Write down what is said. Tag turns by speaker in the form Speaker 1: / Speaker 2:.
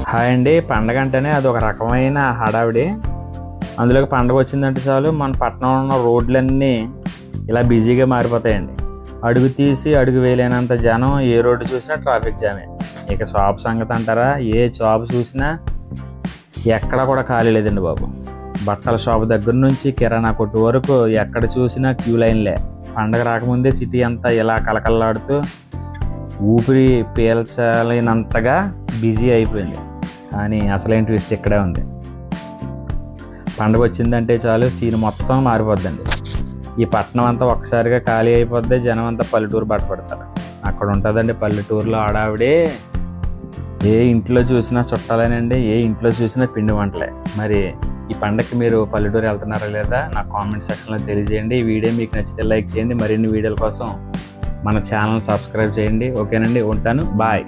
Speaker 1: Hi అండి. పండగ అంటేనే అది ఒక రకమైన హడావిడి. అందులోకి పండగ వచ్చిందంటే చాలు మన పట్టణంలో ఉన్న రోడ్లన్నీ ఇలా బిజీగా మారిపోతాయండి. అడుగు తీసి అడుగు వేయలేనంత జనం, ఏ రోడ్డు చూసినా ట్రాఫిక్ జామే. ఇక షాప్ సంగతి అంటారా, ఏ షాప్ చూసినా ఎక్కడ కూడా ఖాళీ లేదండి బాబు. బట్టల షాప్ దగ్గర నుంచి కిరాణా కొట్టు వరకు ఎక్కడ చూసినా క్యూ లైన్లే. పండగ రాకముందే సిటీ అంతా ఇలా కలకల్లాడుతూ ఊపిరి పీల్చలేనంతగా బిజీ అయిపోయింది. కానీ అసలేం ట్విస్ట్ ఇక్కడే ఉంది. పండుగ వచ్చిందంటే చాలు సీన్ మొత్తం మారిపోద్దండి. ఈ పట్టణం అంతా ఒక్కసారిగా ఖాళీ అయిపోద్ది. జనం అంతా పల్లెటూరు పడతారు. అక్కడ ఉంటుందండి పల్లెటూరులో ఆడావిడే. ఏ ఇంట్లో చూసినా చుట్టాలేనండి, ఏ ఇంట్లో చూసినా పిండి వంటలే. మరి ఈ పండగకి మీరు పల్లెటూరు వెళ్తున్నారా లేదా నా కామెంట్ సెక్షన్లో తెలియజేయండి. ఈ వీడియో మీకు నచ్చితే లైక్ చేయండి. మరిన్ని వీడియోల కోసం మన ఛానల్ సబ్స్క్రైబ్ చేయండి. ఓకేనండి, ఉంటాను. బాయ్.